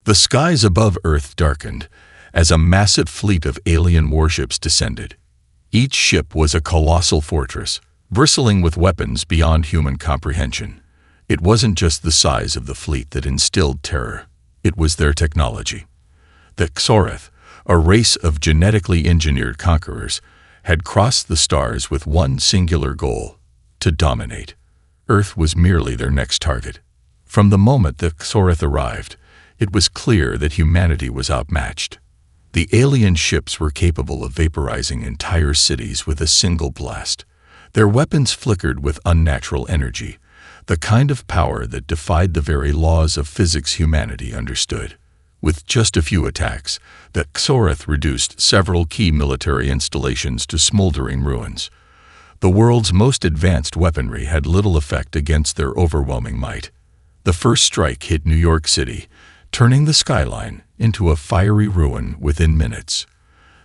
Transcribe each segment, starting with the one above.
The skies above Earth darkened as a massive fleet of alien warships descended. Each ship was a colossal fortress, bristling with weapons beyond human comprehension. It wasn't just the size of the fleet that instilled terror. It was their technology. The Xoreth, a race of genetically engineered conquerors, had crossed the stars with one singular goal: to dominate. Earth was merely their next target. From the moment the Xoreth arrived, it was clear that humanity was outmatched. The alien ships were capable of vaporizing entire cities with a single blast. Their weapons flickered with unnatural energy, the kind of power that defied the very laws of physics humanity understood. With just a few attacks, the Xoreth reduced several key military installations to smoldering ruins. The world's most advanced weaponry had little effect against their overwhelming might. The first strike hit New York City, turning the skyline into a fiery ruin within minutes.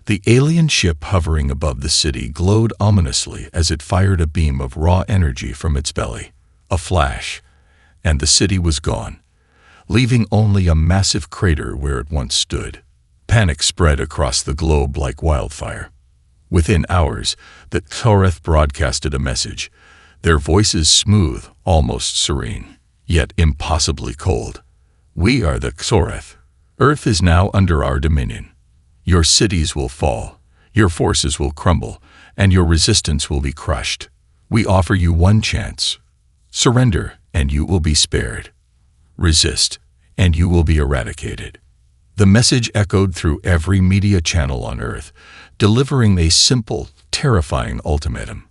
The alien ship hovering above the city glowed ominously as it fired a beam of raw energy from its belly. A flash, and the city was gone, leaving only a massive crater where it once stood. Panic spread across the globe like wildfire. Within hours, the Xoreth broadcasted a message, their voices smooth, almost serene, yet impossibly cold. "We are the Xoreth. Earth is now under our dominion. Your cities will fall, your forces will crumble, and your resistance will be crushed. We offer you one chance. Surrender, and you will be spared. Resist, and you will be eradicated." The message echoed through every media channel on Earth, delivering a simple, terrifying ultimatum: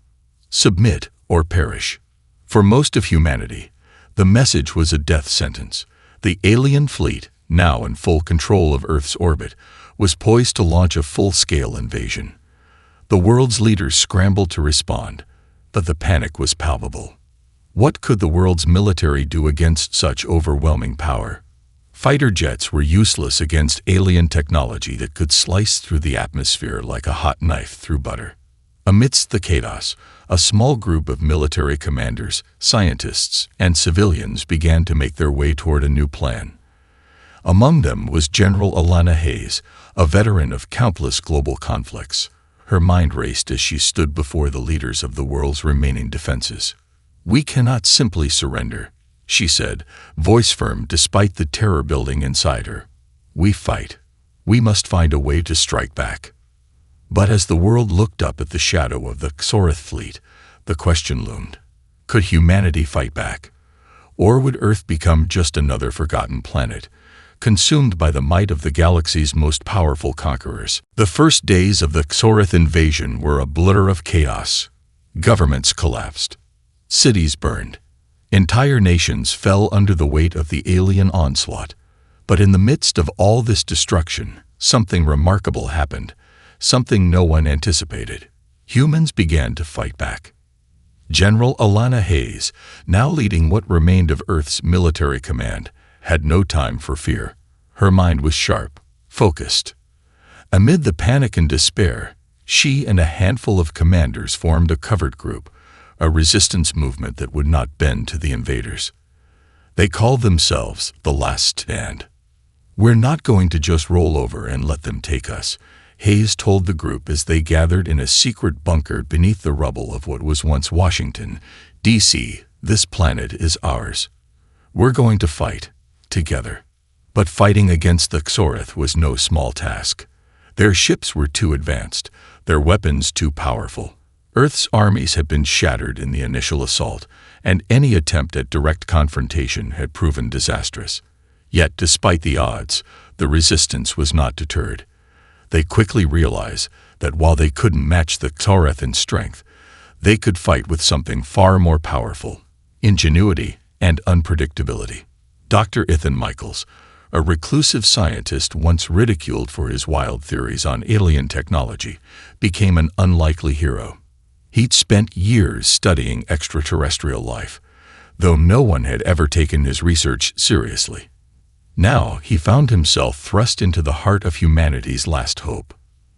submit or perish. For most of humanity, the message was a death sentence. The alien fleet, now in full control of Earth's orbit, was poised to launch a full-scale invasion. The world's leaders scrambled to respond, but the panic was palpable. What could the world's military do against such overwhelming power? Fighter jets were useless against alien technology that could slice through the atmosphere like a hot knife through butter. Amidst the chaos, a small group of military commanders, scientists, and civilians began to make their way toward a new plan. Among them was General Alana Hayes, a veteran of countless global conflicts. Her mind raced as she stood before the leaders of the world's remaining defenses. "We cannot simply surrender," she said, voice firm despite the terror building inside her. "We fight. We must find a way to strike back." But as the world looked up at the shadow of the Xoreth fleet, the question loomed: could humanity fight back? Or would Earth become just another forgotten planet, consumed by the might of the galaxy's most powerful conquerors? The first days of the Xoreth invasion were a blur of chaos. Governments collapsed. Cities burned. Entire nations fell under the weight of the alien onslaught. But in the midst of all this destruction, something remarkable happened, something no one anticipated. Humans began to fight back. General Alana Hayes, now leading what remained of Earth's military command, had no time for fear. Her mind was sharp, focused. Amid the panic and despair, she and a handful of commanders formed a covert group, a resistance movement that would not bend to the invaders. They called themselves the Last Stand. "We're not going to just roll over and let them take us," Hayes told the group as they gathered in a secret bunker beneath the rubble of what was once Washington, D.C. "This planet is ours. We're going to fight, together." But fighting against the Xoreth was no small task. Their ships were too advanced, their weapons too powerful. Earth's armies had been shattered in the initial assault, and any attempt at direct confrontation had proven disastrous. Yet, despite the odds, the resistance was not deterred. They quickly realized that while they couldn't match the Xoreth in strength, they could fight with something far more powerful: ingenuity and unpredictability. Dr. Ethan Michaels, a reclusive scientist once ridiculed for his wild theories on alien technology, became an unlikely hero. He'd spent years studying extraterrestrial life, though no one had ever taken his research seriously. Now he found himself thrust into the heart of humanity's last hope.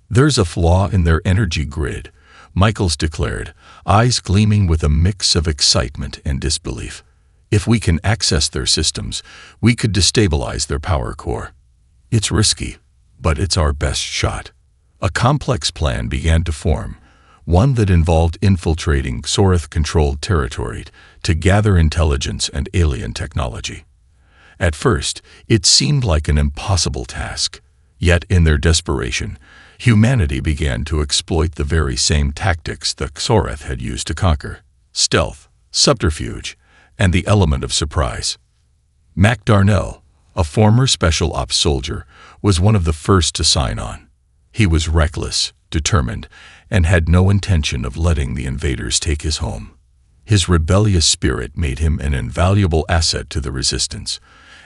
"There's a flaw in their energy grid," Michaels declared, eyes gleaming with a mix of excitement and disbelief. "If we can access their systems, we could destabilize their power core." It's risky, but it's our best shot. A complex plan began to form, one that involved infiltrating Xoreth-controlled territory to gather intelligence and alien technology. At first, it seemed like an impossible task. Yet in their desperation, humanity began to exploit the very same tactics the Xoreth had used to conquer: stealth, subterfuge, and the element of surprise. Mac Darnell, a former Special Ops soldier, was one of the first to sign on. He was reckless, determined, and had no intention of letting the invaders take his home. His rebellious spirit made him an invaluable asset to the Resistance.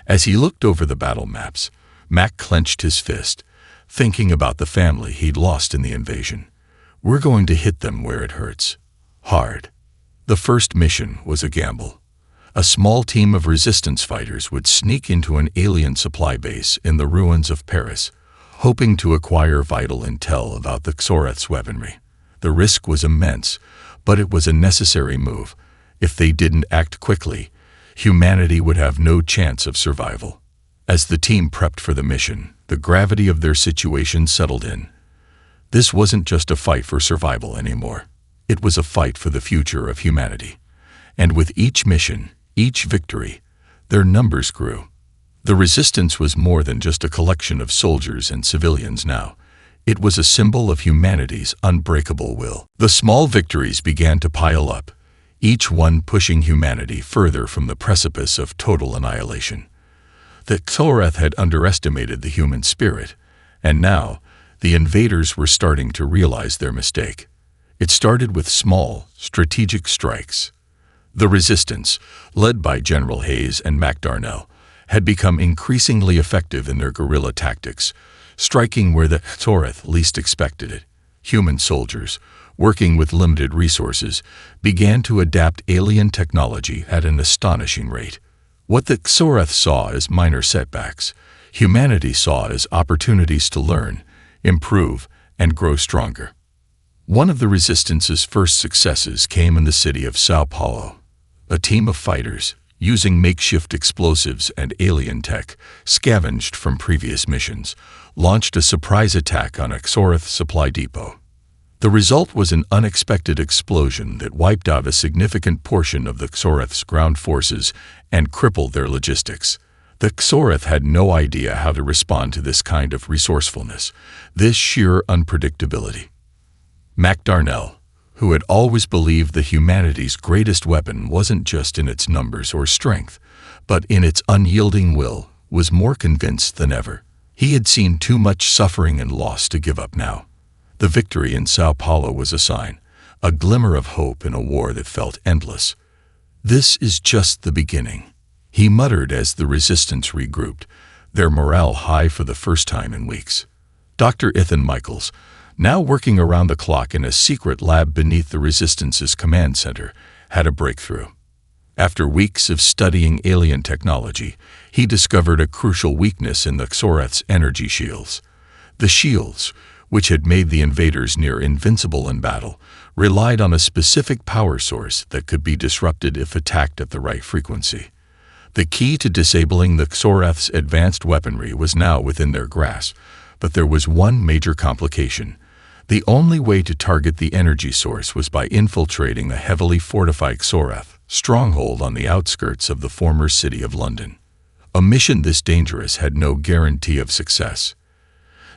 As he looked over the battle maps, Mac clenched his fist, thinking about the family he'd lost in the invasion. We're going to hit them where it hurts. Hard. The first mission was a gamble. A small team of Resistance fighters would sneak into an alien supply base in the ruins of Paris, hoping to acquire vital intel about the Xoreth's weaponry. The risk was immense, but it was a necessary move. If they didn't act quickly, humanity would have no chance of survival. As the team prepped for the mission, the gravity of their situation settled in. This wasn't just a fight for survival anymore. It was a fight for the future of humanity. And with each mission, each victory, their numbers grew. The Resistance was more than just a collection of soldiers and civilians now. It was a symbol of humanity's unbreakable will. The small victories began to pile up, each one pushing humanity further from the precipice of total annihilation. The Xoreth had underestimated the human spirit, and now the invaders were starting to realize their mistake. It started with small, strategic strikes. The Resistance, led by General Hayes and Mac Darnell, had become increasingly effective in their guerrilla tactics, striking where the Xoreth least expected it. Human soldiers, working with limited resources, began to adapt alien technology at an astonishing rate. What the Xoreth saw as minor setbacks, humanity saw as opportunities to learn, improve, and grow stronger. One of the Resistance's first successes came in the city of Sao Paulo. A team of fighters, using makeshift explosives and alien tech scavenged from previous missions, launched a surprise attack on a Xoreth supply depot. The result was an unexpected explosion that wiped out a significant portion of the Xoreth's ground forces and crippled their logistics. The Xoreth had no idea how to respond to this kind of resourcefulness, this sheer unpredictability. Mac Darnell, who had always believed that humanity's greatest weapon wasn't just in its numbers or strength, but in its unyielding will, was more convinced than ever. He had seen too much suffering and loss to give up now. The victory in Sao Paulo was a sign, a glimmer of hope in a war that felt endless. This is just the beginning, he muttered as the Resistance regrouped, their morale high for the first time in weeks. Dr. Ethan Michaels, now working around the clock in a secret lab beneath the Resistance's command center, had a breakthrough. After weeks of studying alien technology, he discovered a crucial weakness in the Xoreth's energy shields. The shields, which had made the invaders near invincible in battle, relied on a specific power source that could be disrupted if attacked at the right frequency. The key to disabling the Xoreth's advanced weaponry was now within their grasp, but there was one major complication. The only way to target the energy source was by infiltrating a heavily fortified Xoreth stronghold on the outskirts of the former city of London. A mission this dangerous had no guarantee of success.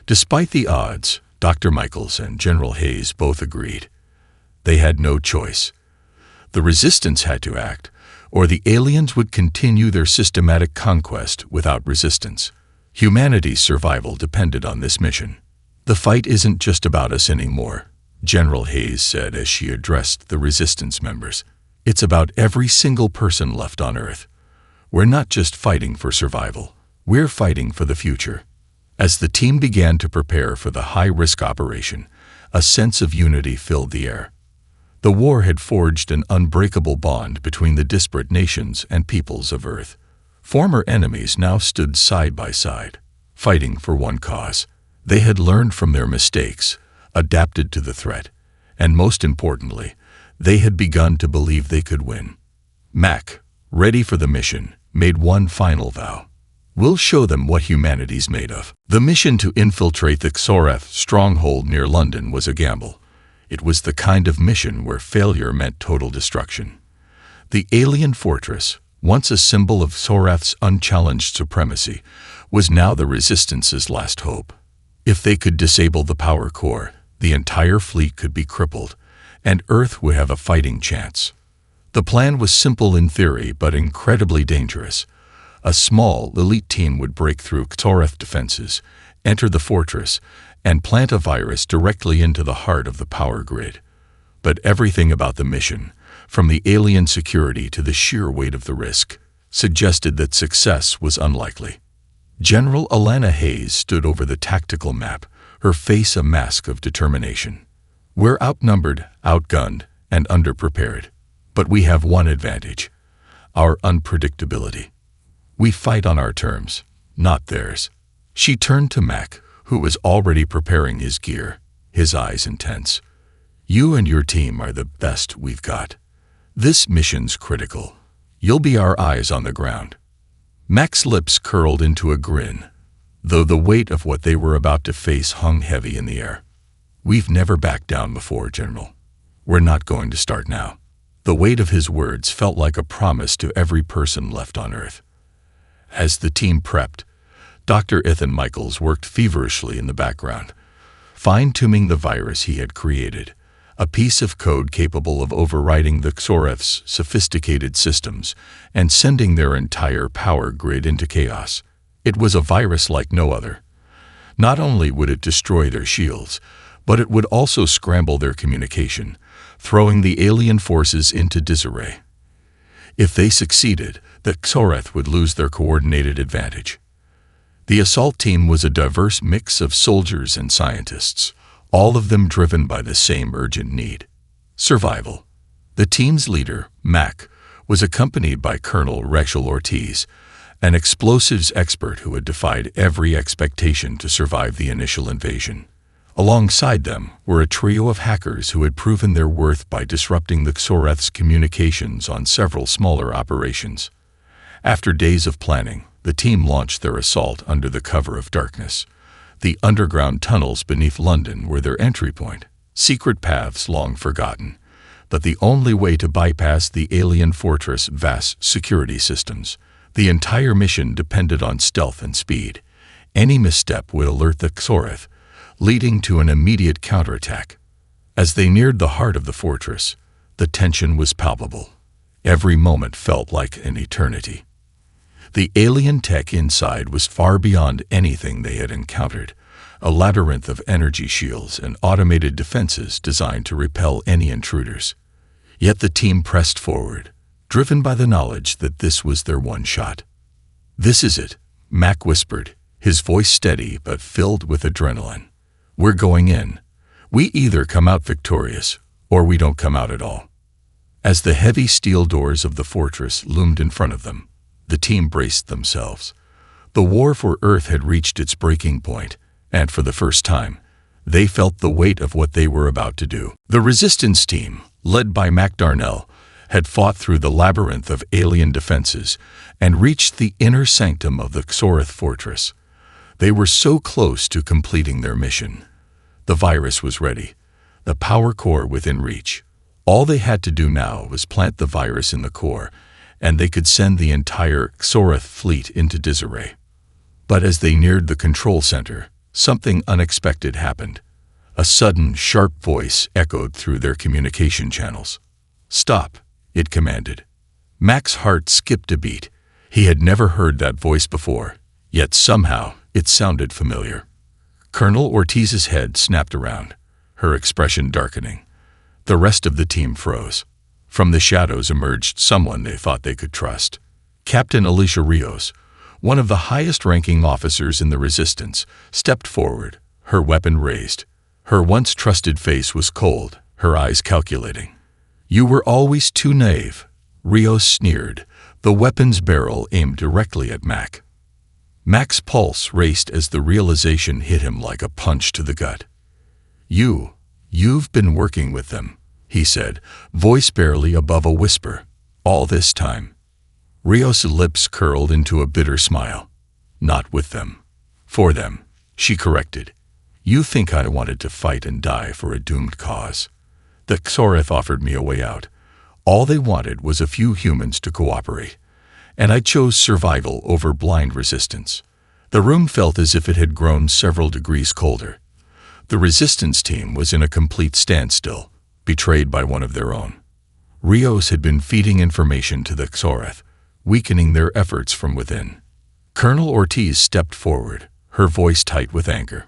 Despite the odds, Dr. Michaels and General Hayes both agreed. They had no choice. The Resistance had to act, or the aliens would continue their systematic conquest without resistance. Humanity's survival depended on this mission. The fight isn't just about us anymore, General Hayes said as she addressed the Resistance members. It's about every single person left on Earth. We're not just fighting for survival, we're fighting for the future. As the team began to prepare for the high-risk operation, a sense of unity filled the air. The war had forged an unbreakable bond between the disparate nations and peoples of Earth. Former enemies now stood side by side, fighting for one cause. They had learned from their mistakes, adapted to the threat, and most importantly, they had begun to believe they could win. Mac, ready for the mission, made one final vow. We'll show them what humanity's made of. The mission to infiltrate the Xoreth stronghold near London was a gamble. It was the kind of mission where failure meant total destruction. The alien fortress, once a symbol of Xoreth's unchallenged supremacy, was now the Resistance's last hope. If they could disable the power core, the entire fleet could be crippled, and Earth would have a fighting chance. The plan was simple in theory, but incredibly dangerous. A small, elite team would break through Xoreth defenses, enter the fortress, and plant a virus directly into the heart of the power grid. But everything about the mission, from the alien security to the sheer weight of the risk, suggested that success was unlikely. General Alana Hayes stood over the tactical map, her face a mask of determination. We're outnumbered, outgunned, and underprepared. But we have one advantage: our unpredictability. We fight on our terms, not theirs. She turned to Mac, who was already preparing his gear, his eyes intense. You and your team are the best we've got. This mission's critical. You'll be our eyes on the ground. Mac's lips curled into a grin, though the weight of what they were about to face hung heavy in the air. We've never backed down before, General. We're not going to start now. The weight of his words felt like a promise to every person left on Earth. As the team prepped, Dr. Ethan Michaels worked feverishly in the background, fine-tuning the virus he had created, a piece of code capable of overriding the Xoreth's sophisticated systems and sending their entire power grid into chaos. It was a virus like no other. Not only would it destroy their shields, but it would also scramble their communication, throwing the alien forces into disarray. If they succeeded, the Xoreth would lose their coordinated advantage. The assault team was a diverse mix of soldiers and scientists, all of them driven by the same urgent need: survival. The team's leader, Mac, was accompanied by Colonel Rachel Ortiz, an explosives expert who had defied every expectation to survive the initial invasion. Alongside them were a trio of hackers who had proven their worth by disrupting the Xoreth's communications on several smaller operations. After days of planning, the team launched their assault under the cover of darkness. The underground tunnels beneath London were their entry point, secret paths long forgotten, but the only way to bypass the alien fortress' vast security systems. The entire mission depended on stealth and speed. Any misstep would alert the Xoreth, leading to an immediate counterattack. As they neared the heart of the fortress, the tension was palpable. Every moment felt like an eternity. The alien tech inside was far beyond anything they had encountered, a labyrinth of energy shields and automated defenses designed to repel any intruders. Yet the team pressed forward, driven by the knowledge that this was their one shot. "This is it," Mac whispered, his voice steady but filled with adrenaline. "We're going in. We either come out victorious, or we don't come out at all." As the heavy steel doors of the fortress loomed in front of them, the team braced themselves. The war for Earth had reached its breaking point, and for the first time, they felt the weight of what they were about to do. The resistance team, led by Mac Darnell, had fought through the labyrinth of alien defenses and reached the inner sanctum of the Xoreth fortress. They were so close to completing their mission. The virus was ready, the power core within reach. All they had to do now was plant the virus in the core, and they could send the entire Xoreth fleet into disarray. But as they neared the control center, something unexpected happened. A sudden, sharp voice echoed through their communication channels. "Stop," it commanded. Mac's heart skipped a beat. He had never heard that voice before, yet somehow it sounded familiar. Colonel Ortiz's head snapped around, her expression darkening. The rest of the team froze. From the shadows emerged someone they thought they could trust. Captain Alicia Rios, one of the highest-ranking officers in the Resistance, stepped forward, her weapon raised. Her once trusted face was cold, her eyes calculating. "You were always too naive," Rios sneered, the weapon's barrel aimed directly at Mac. Mac's pulse raced as the realization hit him like a punch to the gut. You've been working with them," he said, voice barely above a whisper. "All this time." Rios' lips curled into a bitter smile. Not with them. For them, she corrected. You think I wanted to fight and die for a doomed cause? The Xoreth offered me a way out. All they wanted was a few humans to cooperate, and I chose survival over blind resistance. The room felt as if it had grown several degrees colder. The resistance team was in a complete standstill, betrayed by one of their own. Rios had been feeding information to the Xoreth, weakening their efforts from within. Colonel Ortiz stepped forward, her voice tight with anger.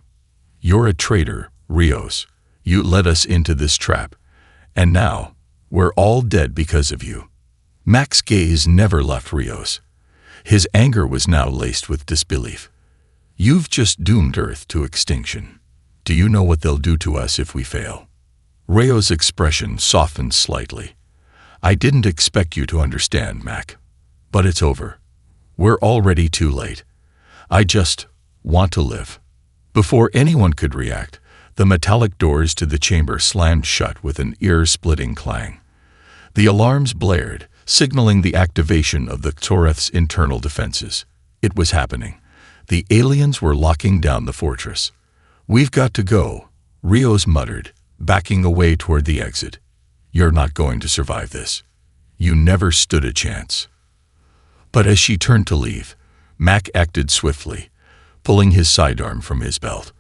You're a traitor, Rios. You led us into this trap, and now we're all dead because of you. Mac's gaze never left Rios. His anger was now laced with disbelief. You've just doomed Earth to extinction. Do you know what they'll do to us if we fail? Rios' expression softened slightly. I didn't expect you to understand, Mac. But it's over. We're already too late. I just want to live. Before anyone could react, the metallic doors to the chamber slammed shut with an ear-splitting clang. The alarms blared, signaling the activation of the Xoreth's internal defenses. It was happening. The aliens were locking down the fortress. We've got to go, Rios muttered, backing away toward the exit. You're not going to survive this. You never stood a chance. But as she turned to leave, Mac acted swiftly, pulling his sidearm from his belt.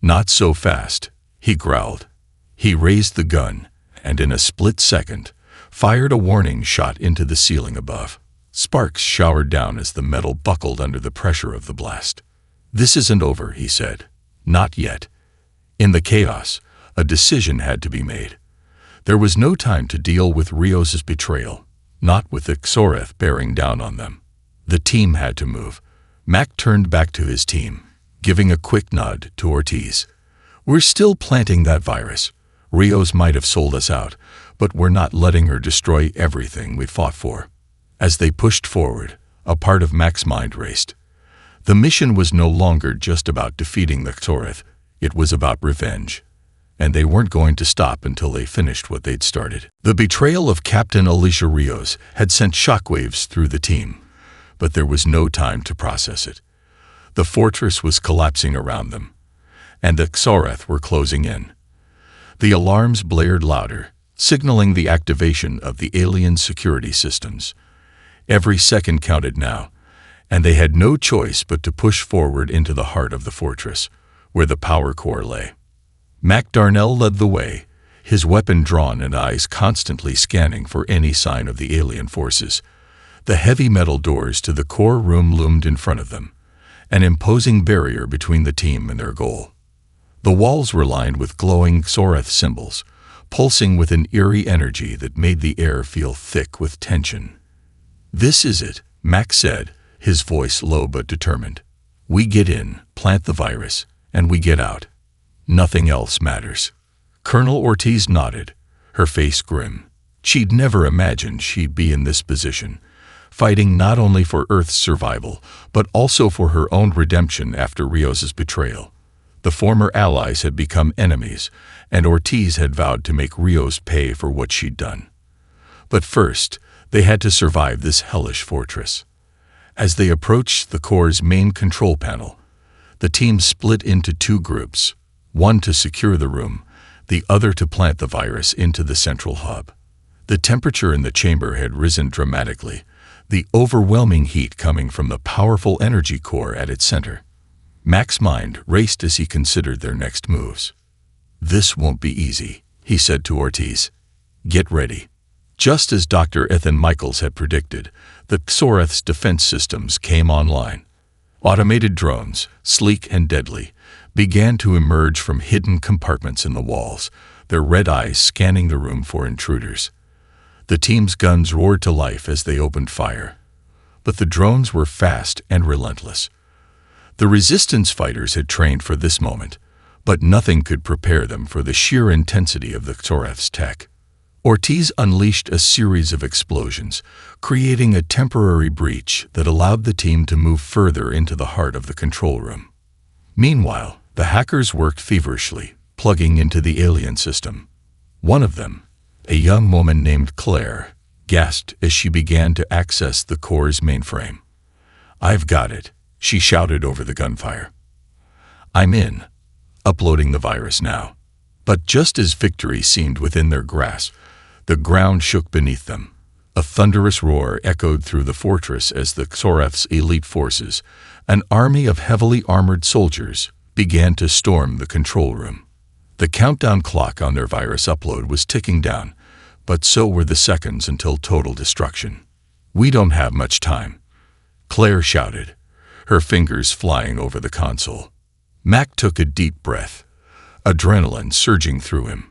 Not so fast, he growled. He raised the gun, and in a split second, fired a warning shot into the ceiling above. Sparks showered down as the metal buckled under the pressure of the blast. This isn't over, he said. Not yet. In the chaos, a decision had to be made. There was no time to deal with Rios' betrayal, not with the Xoreth bearing down on them. The team had to move. Mac turned back to his team, giving a quick nod to Ortiz. We're still planting that virus. Rios might have sold us out, but we're not letting her destroy everything we fought for. As they pushed forward, a part of Mac's mind raced. The mission was no longer just about defeating the Xoreth. It was about revenge. And they weren't going to stop until they finished what they'd started. The betrayal of Captain Alicia Rios had sent shockwaves through the team, but there was no time to process it. The fortress was collapsing around them, and the Xoreth were closing in. The alarms blared louder, signaling the activation of the alien security systems. Every second counted now, and they had no choice but to push forward into the heart of the fortress, where the power core lay. Mac Darnell led the way, his weapon drawn and eyes constantly scanning for any sign of the alien forces. The heavy metal doors to the core room loomed in front of them, an imposing barrier between the team and their goal. The walls were lined with glowing Xoreth symbols, pulsing with an eerie energy that made the air feel thick with tension. This is it, Mac said, his voice low but determined. We get in, plant the virus, and we get out. Nothing else matters. Colonel Ortiz nodded, her face grim. She'd never imagined she'd be in this position, fighting not only for Earth's survival, but also for her own redemption after Rios' betrayal. The former allies had become enemies, and Ortiz had vowed to make Rios pay for what she'd done. But first, they had to survive this hellish fortress. As they approached the core's main control panel, the team split into two groups, one to secure the room, the other to plant the virus into the central hub. The temperature in the chamber had risen dramatically, the overwhelming heat coming from the powerful energy core at its center. Mac's mind raced as he considered their next moves. This won't be easy, he said to Ortiz. Get ready. Just as Dr. Ethan Michaels had predicted, the Xoreth's defense systems came online. Automated drones, sleek and deadly, began to emerge from hidden compartments in the walls, their red eyes scanning the room for intruders. The team's guns roared to life as they opened fire. But the drones were fast and relentless. The resistance fighters had trained for this moment, but nothing could prepare them for the sheer intensity of the Xoreth's tech. Ortiz unleashed a series of explosions, creating a temporary breach that allowed the team to move further into the heart of the control room. Meanwhile, the hackers worked feverishly, plugging into the alien system. One of them, a young woman named Claire, gasped as she began to access the core's mainframe. I've got it, she shouted over the gunfire. "I'm in. Uploading the virus now." But just as victory seemed within their grasp, the ground shook beneath them. A thunderous roar echoed through the fortress as the Xoreth's elite forces, an army of heavily armored soldiers, began to storm the control room. The countdown clock on their virus upload was ticking down, but so were the seconds until total destruction. "We don't have much time," Claire shouted, her fingers flying over the console. Mac took a deep breath, adrenaline surging through him.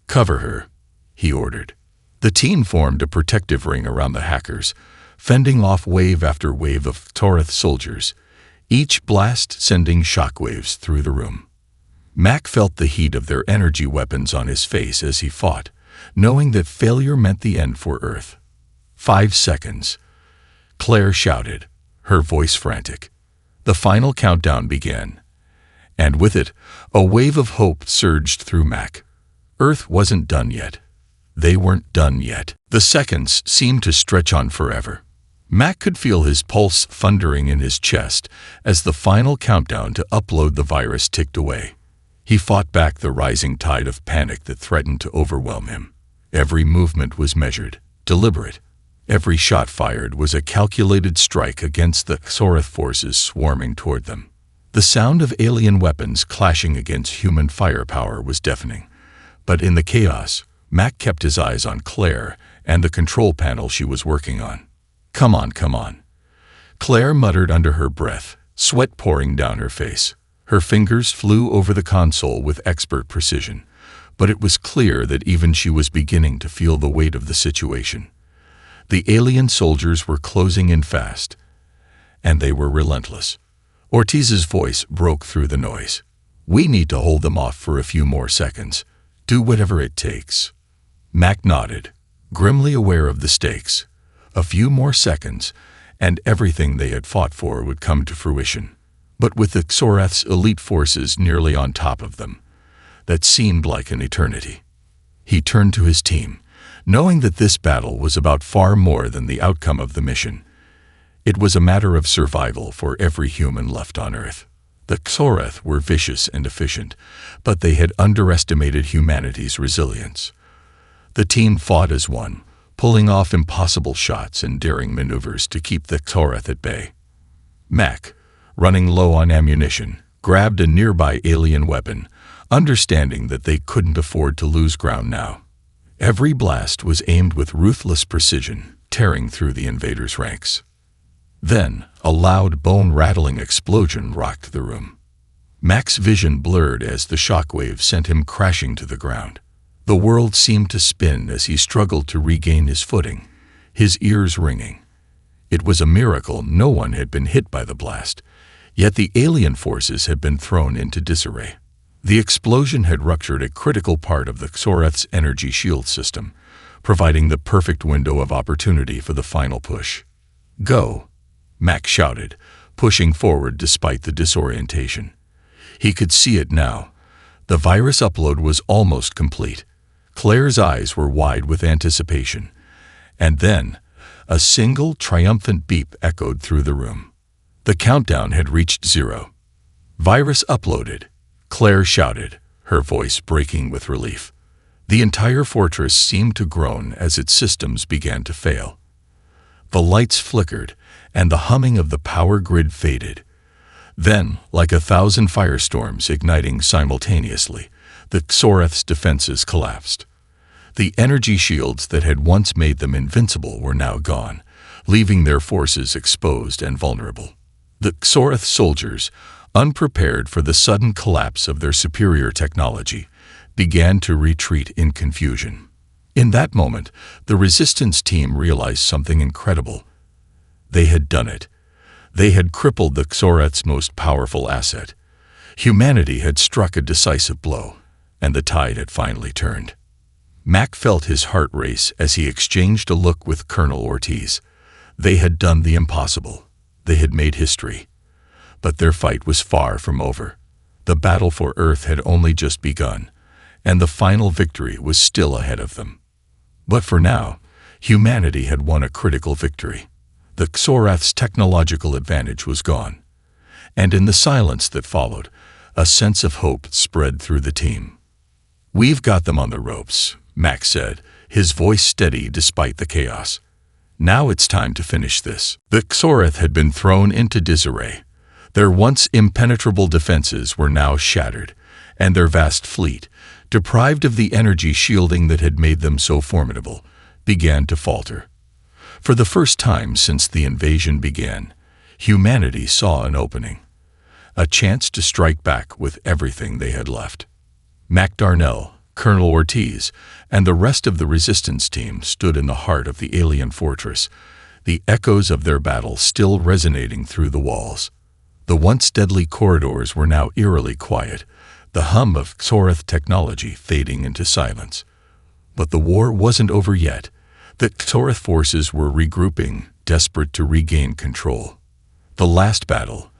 "Cover her," he ordered. The team formed a protective ring around the hackers, fending off wave after wave of Xoreth soldiers, each blast sending shockwaves through the room. Mac felt the heat of their energy weapons on his face as he fought, knowing that failure meant the end for Earth. 5 seconds. Claire shouted, her voice frantic. The final countdown began, and with it, a wave of hope surged through Mac. Earth wasn't done yet. They weren't done yet. The seconds seemed to stretch on forever. Mac could feel his pulse thundering in his chest as the final countdown to upload the virus ticked away. He fought back the rising tide of panic that threatened to overwhelm him. Every movement was measured, deliberate. Every shot fired was a calculated strike against the Xoreth forces swarming toward them. The sound of alien weapons clashing against human firepower was deafening, but in the chaos, Mac kept his eyes on Claire and the control panel she was working on. Come on. Claire muttered under her breath, sweat pouring down her face. Her fingers flew over the console with expert precision, but it was clear that even she was beginning to feel the weight of the situation. The alien soldiers were closing in fast, and they were relentless. Ortiz's voice broke through the noise. "We need to hold them off for a few more seconds. Do whatever it takes." Mac nodded, grimly aware of the stakes. A few more seconds, and everything they had fought for would come to fruition. But with the Xoreth's elite forces nearly on top of them, that seemed like an eternity. He turned to his team, knowing that this battle was about far more than the outcome of the mission. It was a matter of survival for every human left on Earth. The Xoreth were vicious and efficient, but they had underestimated humanity's resilience. The team fought as one, pulling off impossible shots and daring maneuvers to keep the Xoreth at bay. Mac, running low on ammunition, grabbed a nearby alien weapon, understanding that they couldn't afford to lose ground now. Every blast was aimed with ruthless precision, tearing through the invaders' ranks. Then, a loud, bone-rattling explosion rocked the room. Mac's vision blurred as the shockwave sent him crashing to the ground. The world seemed to spin as he struggled to regain his footing, his ears ringing. It was a miracle no one had been hit by the blast, yet the alien forces had been thrown into disarray. The explosion had ruptured a critical part of the Xoreth's energy shield system, providing the perfect window of opportunity for the final push. "Go," Mac shouted, pushing forward despite the disorientation. He could see it now. The virus upload was almost complete. Claire's eyes were wide with anticipation. And then, a single triumphant beep echoed through the room. The countdown had reached 0. "Virus uploaded," Claire shouted, her voice breaking with relief. The entire fortress seemed to groan as its systems began to fail. The lights flickered, and the humming of the power grid faded. Then, like 1,000 firestorms igniting simultaneously, the Xoreth's defenses collapsed. The energy shields that had once made them invincible were now gone, leaving their forces exposed and vulnerable. The Xoreth soldiers, unprepared for the sudden collapse of their superior technology, began to retreat in confusion. In that moment, the resistance team realized something incredible. They had done it. They had crippled the Xoreth's most powerful asset. Humanity had struck a decisive blow, and the tide had finally turned. Mac felt his heart race as he exchanged a look with Colonel Ortiz. They had done the impossible. They had made history. But their fight was far from over. The battle for Earth had only just begun, and the final victory was still ahead of them. But for now, humanity had won a critical victory. The Xoreth's technological advantage was gone. And in the silence that followed, a sense of hope spread through the team. "We've got them on the ropes," Mac said, his voice steady despite the chaos. "Now it's time to finish this." The Xoreth had been thrown into disarray. Their once impenetrable defenses were now shattered, and their vast fleet, deprived of the energy shielding that had made them so formidable, began to falter. For the first time since the invasion began, humanity saw an opening, a chance to strike back with everything they had left. Mac Darnell, Colonel Ortiz, and the rest of the resistance team stood in the heart of the alien fortress, the echoes of their battle still resonating through the walls. The once deadly corridors were now eerily quiet, the hum of Xoreth technology fading into silence. But the war wasn't over yet. The Xoreth forces were regrouping, desperate to regain control. The last battle,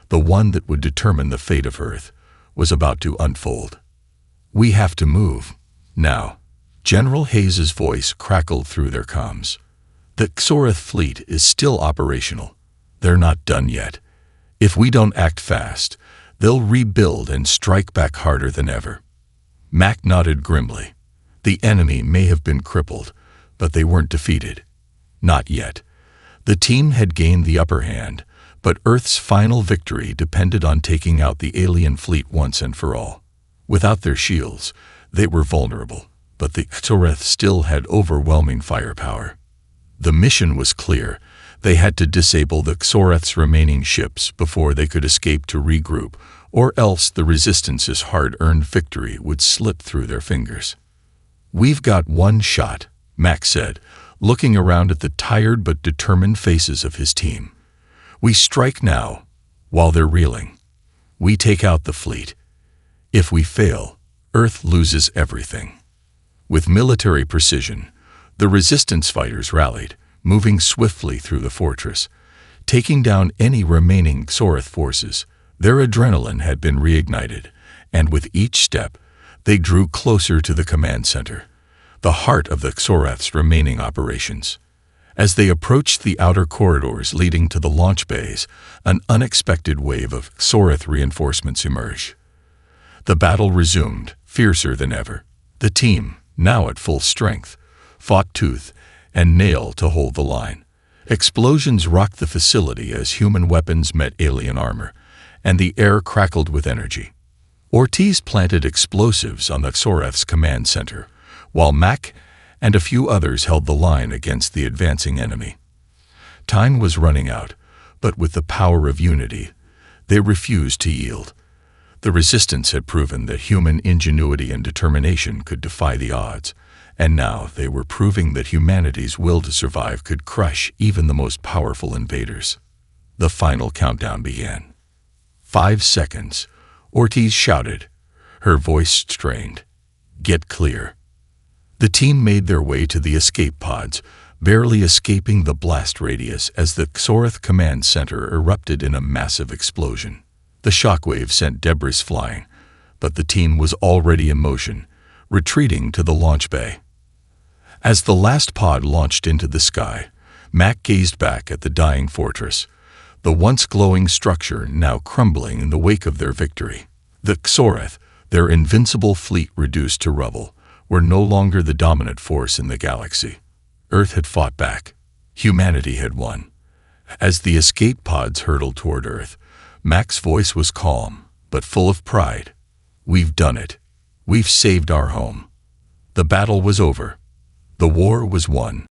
the one that would determine the fate of Earth, was about to unfold. "We have to move, now." General Hayes's voice crackled through their comms. "The Xoreth fleet is still operational. They're not done yet. If we don't act fast, they'll rebuild and strike back harder than ever." Mac nodded grimly. The enemy may have been crippled, but they weren't defeated. Not yet. The team had gained the upper hand, but Earth's final victory depended on taking out the alien fleet once and for all. Without their shields, they were vulnerable, but the Xoreth still had overwhelming firepower. The mission was clear. They had to disable the Xoreth's remaining ships before they could escape to regroup, or else the Resistance's hard-earned victory would slip through their fingers. "We've got one shot," Mac said, looking around at the tired but determined faces of his team. "We strike now, while they're reeling. We take out the fleet. If we fail, Earth loses everything." With military precision, the Resistance fighters rallied, moving swiftly through the fortress, taking down any remaining Xoreth forces. Their adrenaline had been reignited, and with each step, they drew closer to the command center, the heart of the Xoreth's remaining operations. As they approached the outer corridors leading to the launch bays, an unexpected wave of Xoreth reinforcements emerged. The battle resumed, fiercer than ever. The team, now at full strength, fought tooth and nail to hold the line. Explosions rocked the facility as human weapons met alien armor, and the air crackled with energy. Ortiz planted explosives on the Xoreth's command center, while Mac and a few others held the line against the advancing enemy. Time was running out, but with the power of unity, they refused to yield. The Resistance had proven that human ingenuity and determination could defy the odds, and now they were proving that humanity's will to survive could crush even the most powerful invaders. The final countdown began. 5 seconds, Ortiz shouted, her voice strained. "Get clear." The team made their way to the escape pods, barely escaping the blast radius as the Xoreth command center erupted in a massive explosion. The shockwave sent debris flying, but the team was already in motion, retreating to the launch bay. As the last pod launched into the sky, Mac gazed back at the dying fortress, the once glowing structure now crumbling in the wake of their victory. The Xoreth, their invincible fleet reduced to rubble, were no longer the dominant force in the galaxy. Earth had fought back. Humanity had won. As the escape pods hurtled toward Earth, Mac's voice was calm, but full of pride. "We've done it. We've saved our home." The battle was over. The war was won.